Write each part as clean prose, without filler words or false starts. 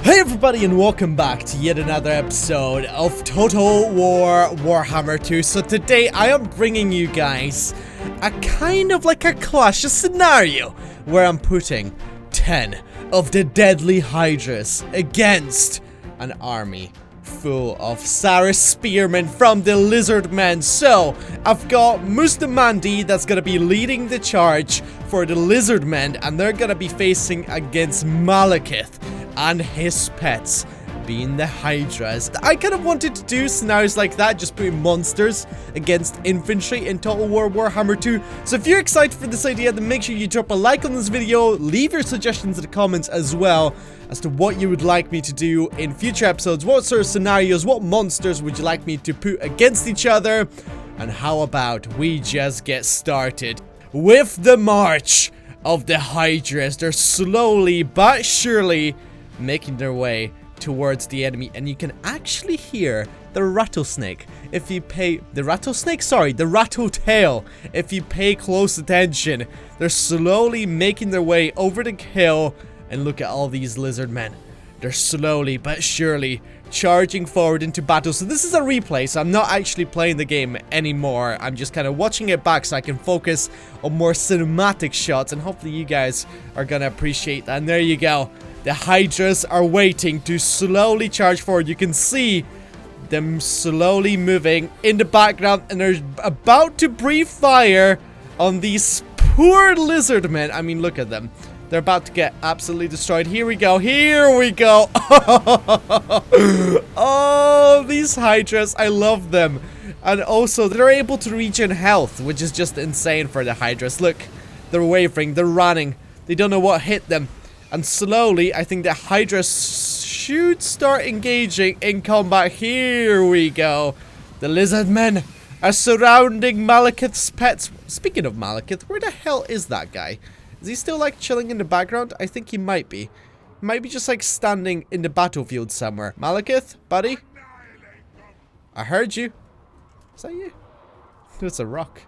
Hey everybody, and welcome back to yet another episode of Total War Warhammer 2. So today I am bringing you guys a kind of like a clash, a scenario where I'm putting 10 of the deadly HYDRAS against an army full of Saris spearmen from the Lizardmen. So I've got Mustamandi that's gonna be leading the charge for the Lizardmen, and they're gonna be facing against Malekith and his pets, being the HYDRAS. I kind of wanted to do scenarios like that, just putting monsters against infantry in Total War Warhammer 2. So if you're excited for this idea, then make sure you drop a like on this video, leave your suggestions in the comments as well as to what you would like me to do in future episodes. What sort of scenarios, what monsters would you like me to put against each other? And how about we just get started with the march of the HYDRAS. They're slowly but surely making their way towards the enemy, and you can actually hear the rattlesnake if you pay the rattletail if you pay close attention. They're slowly making their way over the hill, and look at all these lizard men. They're slowly but surely charging forward into battle. So this is a replay, so I'm not actually playing the game anymore. I'm just kind of watching it back so I can focus on more cinematic shots, and hopefully you guys are gonna appreciate that. And there you go. The HYDRAS are waiting to slowly charge forward. You can see them slowly moving in the background, and they're about to breathe fire on these poor lizard men. I mean, look at them. They're about to get absolutely destroyed. Here we go. Here we go. Oh, these HYDRAS. I love them. And also, they're able to regen health, which is just insane for the HYDRAS. Look, they're wavering. They're running. They don't know what hit them. And slowly, I think the HYDRAS should start engaging in combat. Here we go. The Lizardmen are surrounding Malekith's pets. Speaking of Malekith, where the hell is that guy? Is he still like chilling in the background? I think he might be. He might be just like standing in the battlefield somewhere. Malekith, buddy? I heard you. Is that you? It's a rock.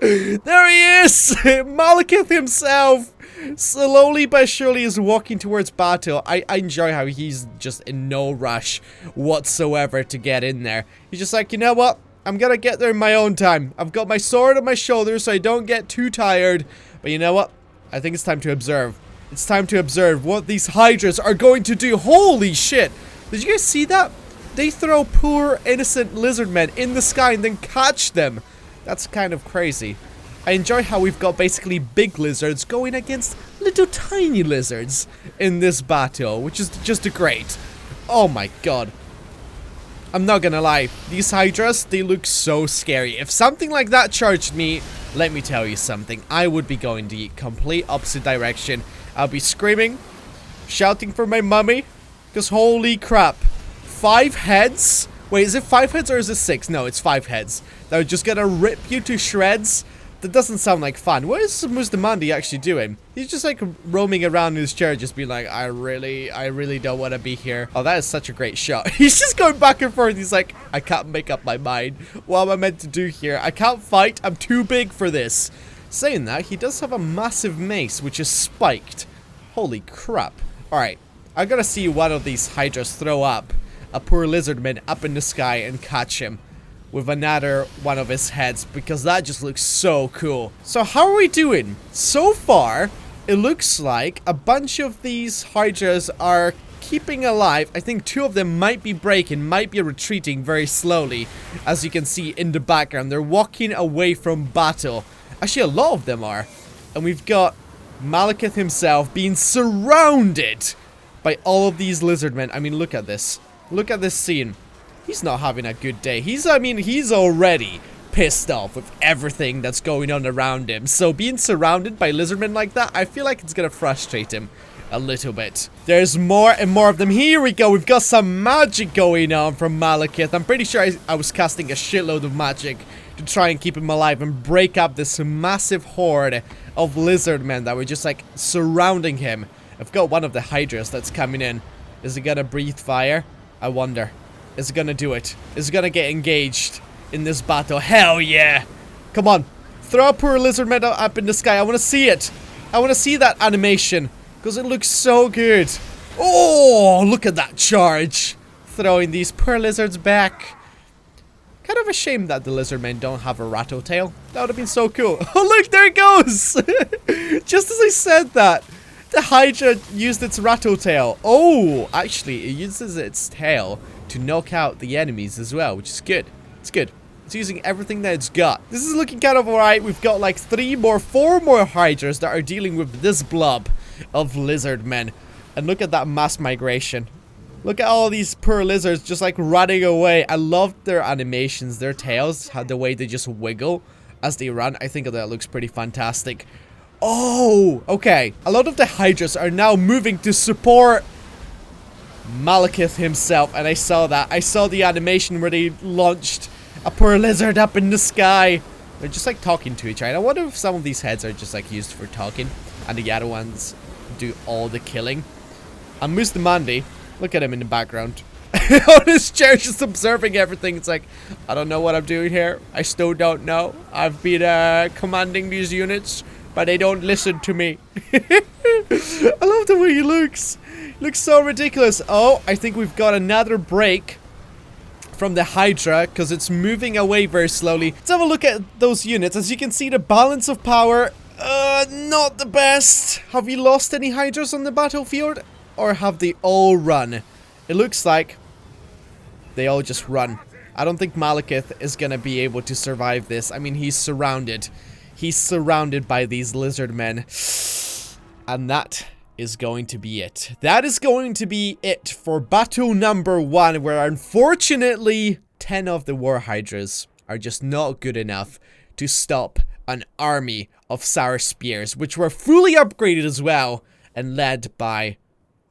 There he is! Malekith himself! Slowly but surely is walking towards battle. I enjoy how he's just in no rush whatsoever to get in there. He's just like, you know what? I'm gonna get there in my own time. I've got my sword on my shoulder so I don't get too tired. But you know what? I think it's time to observe. It's time to observe what these HYDRAS are going to do. Holy shit! Did you guys see that? They throw poor innocent lizard men in the sky and then catch them. That's kind of crazy. I enjoy how we've got basically big lizards going against little tiny lizards in this battle, which is just great. Oh my god. I'm not gonna lie, these HYDRAS, they look so scary. If something like that charged me, let me tell you something, I would be going the complete opposite direction. I'll be screaming, shouting for my mummy, because holy crap, 5 heads? Wait, is it 5 heads or is it 6? No, it's 5 heads. They're just gonna rip you to shreds. That doesn't sound like fun. What is Mustamandi actually doing? He's just like roaming around in his chair, just being like, I really don't want to be here. Oh, that is such a great shot. He's just going back and forth. He's like, I can't make up my mind. What am I meant to do here? I can't fight. I'm too big for this. Saying that, he does have a massive mace, which is spiked. Holy crap. Alright, I gotta see one of these HYDRAS throw up a poor lizardman up in the sky and catch him with another one of his heads, because that just looks so cool. So how are we doing? So far, it looks like a bunch of these HYDRAS are keeping alive. I think 2 of them might be breaking, might be retreating very slowly. As you can see in the background, they're walking away from battle. Actually, a lot of them are. And we've got Malekith himself being surrounded by all of these lizardmen. I mean, look at this. Look at this scene. He's not having a good day. He's already pissed off with everything that's going on around him. So being surrounded by lizardmen like that, I feel like it's gonna frustrate him a little bit. There's more and more of them. Here we go. We've got some magic going on from Malekith. I'm pretty sure I was casting a shitload of magic to try and keep him alive and break up this massive horde of lizardmen that were just like surrounding him. I've got one of the HYDRAS that's coming in. Is it gonna breathe fire? I wonder. Is it gonna do it? Is it gonna get engaged in this battle? Hell yeah! Come on. Throw a poor lizardman up in the sky. I wanna see it. I wanna see that animation, because it looks so good. Oh, look at that charge. Throwing these poor lizards back. Kind of a shame that the lizardmen don't have a rattle tail. That would have been so cool. Oh, look, there it goes. Just as I said that, the Hydra used its rattle tail. Oh, actually, it uses its tail to knock out the enemies as well, which is good. It's good. It's using everything that it's got. This is looking kind of alright. We've got like 4 more Hydras that are dealing with this blob of lizardmen. And look at that mass migration. Look at all these poor lizards just like running away. I love their animations, their tails, how the way they just wiggle as they run. I think that looks pretty fantastic. Oh, okay. A lot of the Hydras are now moving to support Malekith himself. And I saw that. I saw the animation where they launched a poor lizard up in the sky. They're just like talking to each other. I wonder if some of these heads are just like used for talking and the other ones do all the killing. And Mustamandi, look at him in the background. On his chair, just observing everything. It's like, I don't know what I'm doing here. I still don't know. I've been commanding these units, but they don't listen to me. I love the way he looks. He looks so ridiculous. Oh, I think we've got another break from the Hydra, because it's moving away very slowly. Let's have a look at those units. As you can see, the balance of power, not the best. Have we lost any Hydras on the battlefield? Or have they all run? It looks like they all just run. I don't think Malekith is gonna be able to survive this. I mean, he's surrounded. He's surrounded by these lizard men. And that is going to be it. That is going to be it for battle number 1, where unfortunately 10 of the War Hydras are just not good enough to stop an army of Sour Spears, which were fully upgraded as well and led by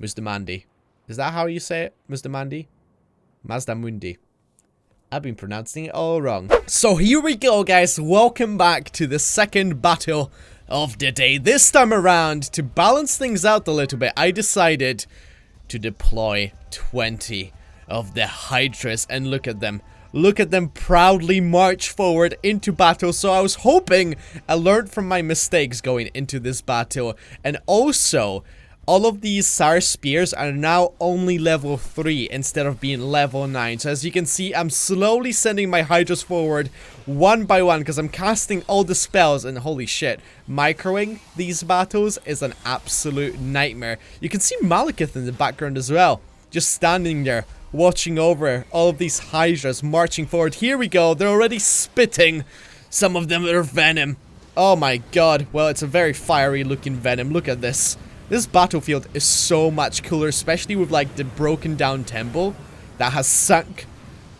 Mustamandi. Is that how you say it? Mustamandi? Mazdamundi. I've been pronouncing it all wrong. So here we go, guys. Welcome back to the second battle of the day. This time around, to balance things out a little bit, I decided to deploy 20 of the Hydras. And look at them. Look at them proudly march forward into battle. So I was hoping I learned from my mistakes going into this battle. And also, all of these Sour Spears are now only level 3 instead of being level 9. So as you can see, I'm slowly sending my Hydras forward one by one because I'm casting all the spells. And holy shit, microing these battles is an absolute nightmare. You can see Malekith in the background as well, just standing there, watching over all of these Hydras marching forward. Here we go. They're already spitting some of them their venom. Oh my god. Well, it's a very fiery looking venom. Look at this. This battlefield is so much cooler, especially with like the broken down temple that has sunk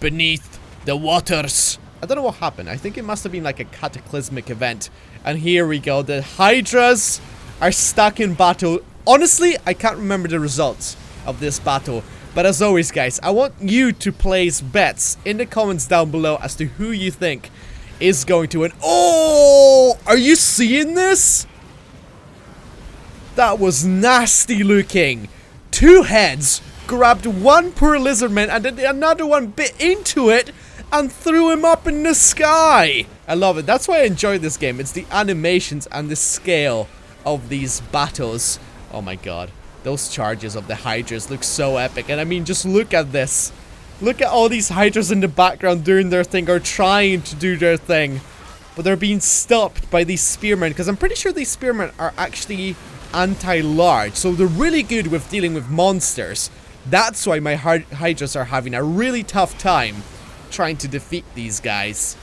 beneath the waters. I don't know what happened. I think it must have been like a cataclysmic event. And here we go. The Hydras are stuck in battle. Honestly, I can't remember the results of this battle. But as always, guys, I want you to place bets in the comments down below as to who you think is going to win. Oh, are you seeing this? That was nasty looking. 2 heads grabbed one poor lizardman and then another one bit into it and threw him up in the sky. I love it. That's why I enjoy this game. It's the animations and the scale of these battles. Oh my god. Those charges of the Hydras look so epic. And I mean, just look at this. Look at all these Hydras in the background doing their thing or trying to do their thing. But they're being stopped by these spearmen, because I'm pretty sure these spearmen are actually anti-large, so they're really good with dealing with monsters. That's why my Hydras are having a really tough time trying to defeat these guys.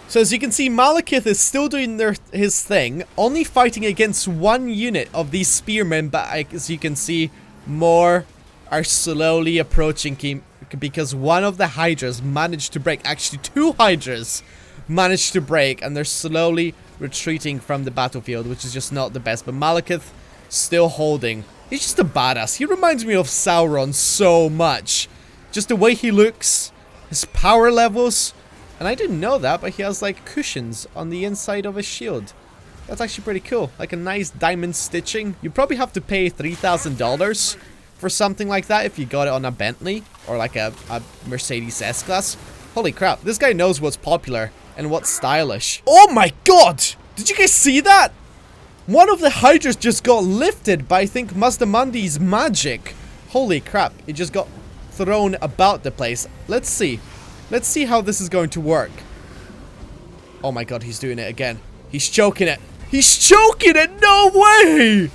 So as you can see, Malekith is still doing his thing, only fighting against one unit of these spearmen, but as you can see, more are slowly approaching him, because one of the Hydras managed to break. Actually, 2 Hydras managed to break, and they're slowly retreating from the battlefield, which is just not the best. But Malekith still holding. He's just a badass. He reminds me of Sauron so much. Just the way he looks, his power levels. And I didn't know that, but he has like cushions on the inside of his shield. That's actually pretty cool. Like a nice diamond stitching. You probably have to pay $3,000 for something like that if you got it on a Bentley or like a Mercedes S-Class. Holy crap, this guy knows what's popular and what's stylish. Oh my god! Did you guys see that? One of the Hydras just got lifted by, I think, Mazdamundi's magic. Holy crap, it just got thrown about the place. Let's see. Let's see how this is going to work. Oh my god, he's doing it again. He's choking it. He's choking it! No way!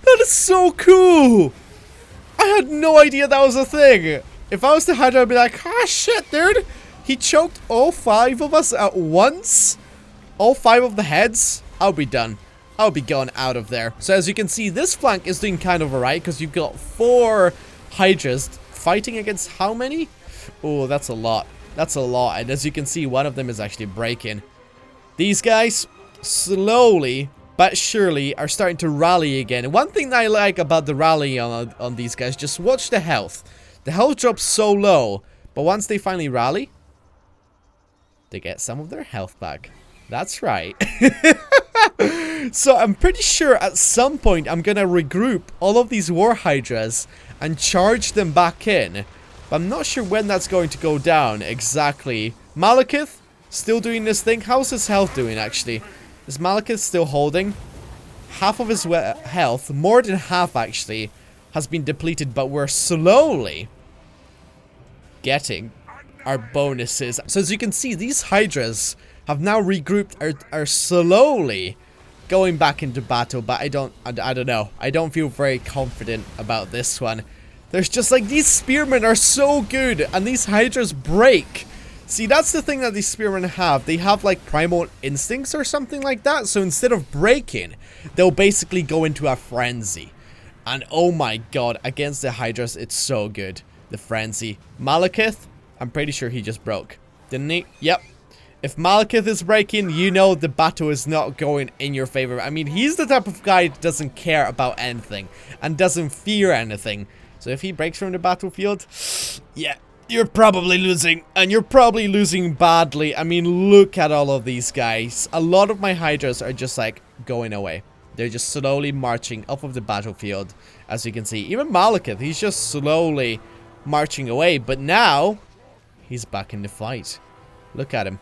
That is so cool! I had no idea that was a thing. If I was the Hydra, I'd be like, ah, shit, dude. He choked all 5 of us at once? All 5 of the heads? I'll be done. I'll be going out of there. So as you can see, this flank is doing kind of alright, because you've got 4 Hydras fighting against how many? Oh, that's a lot. That's a lot. And as you can see, one of them is actually breaking. These guys, slowly but surely, are starting to rally again. And one thing that I like about the rally on these guys, just watch the health. The health drops so low, but once they finally rally, they get some of their health back. That's right. So I'm pretty sure at some point I'm gonna regroup all of these War Hydras and charge them back in. But I'm not sure when that's going to go down exactly. Malekith, still doing this thing. How's his health doing, actually? Is Malekith still holding? Half of his health, more than half actually, has been depleted, but we're slowly getting our bonuses. So as you can see, these Hydras have now regrouped, are slowly going back into battle, but I don't know. I don't feel very confident about this one. There's just like, these spearmen are so good, and these Hydras break. See, that's the thing that these spearmen have. They have like primal instincts or something like that. So instead of breaking, they'll basically go into a frenzy. And oh my god, against the Hydras, it's so good. The frenzy. Malekith, I'm pretty sure he just broke. Didn't he? Yep. If Malekith is breaking, you know the battle is not going in your favor. I mean, he's the type of guy that doesn't care about anything and doesn't fear anything. So if he breaks from the battlefield, yeah, you're probably losing, and you're probably losing badly. I mean, look at all of these guys. A lot of my Hydras are just like going away. They're just slowly marching off of the battlefield, as you can see. Even Malekith, he's just slowly marching away, but now he's back in the fight. Look at him.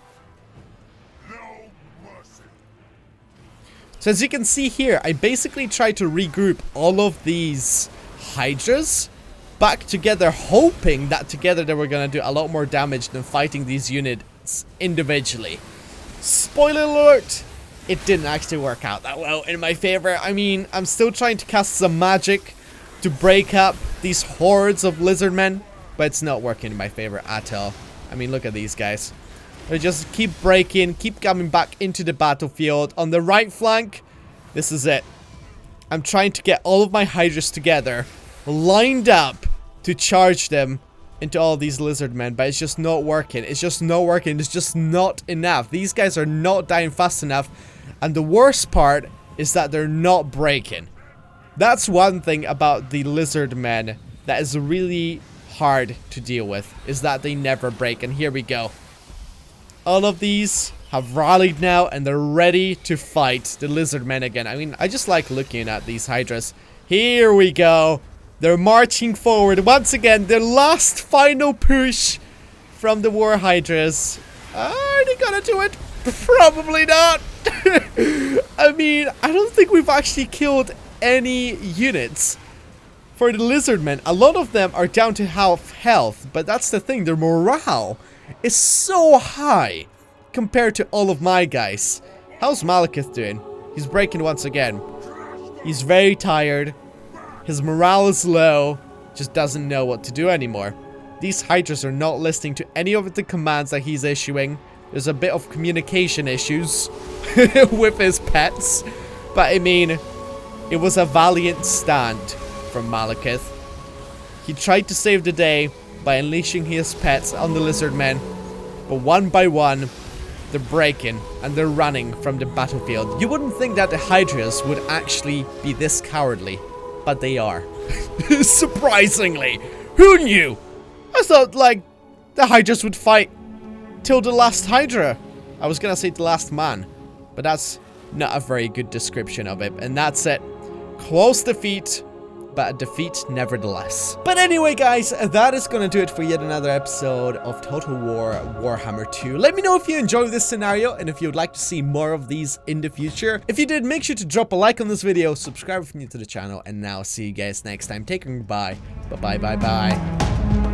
So as you can see here, I basically tried to regroup all of these Hydras back together, hoping that together they were going to do a lot more damage than fighting these units individually. Spoiler alert, it didn't actually work out that well in my favor. I mean, I'm still trying to cast some magic to break up these hordes of lizardmen, but it's not working in my favor at all. I mean, look at these guys. They just keep breaking, keep coming back into the battlefield. On the right flank, this is it. I'm trying to get all of my Hydras together, lined up to charge them into all these lizardmen, but it's just not working. It's just not working. It's just not enough. These guys are not dying fast enough, and the worst part is that they're not breaking. That's one thing about the lizardmen that is really hard to deal with, is that they never break. And here we go. All of these have rallied now, and they're ready to fight the lizardmen again. I mean, I just like looking at these Hydras. Here we go. They're marching forward once again. Their last final push from the War Hydras. Are they gonna do it? Probably not. I mean, I don't think we've actually killed any units for the lizardmen. A lot of them are down to half health, but that's the thing. Their morale is so high compared to all of my guys. How's Malekith doing? He's breaking once again. He's very tired. His morale is low. Just doesn't know what to do anymore. These Hydras are not listening to any of the commands that he's issuing. There's a bit of communication issues with his pets. But I mean, it was a valiant stand from Malekith. He tried to save the day by unleashing his pets on the lizardmen, but one by one, they're breaking and they're running from the battlefield. You wouldn't think that the Hydras would actually be this cowardly, but they are. Surprisingly. Who knew? I thought, like, the Hydras would fight till the last Hydra. I was gonna say the last man, but that's not a very good description of it. And that's it. Close defeat but a defeat nevertheless. But anyway, guys, that is gonna do it for yet another episode of Total War Warhammer 2. Let me know if you enjoyed this scenario and if you would like to see more of these in the future. If you did, make sure to drop a like on this video, subscribe if you're new to the channel, and now see you guys next time. Take care, bye. Bye.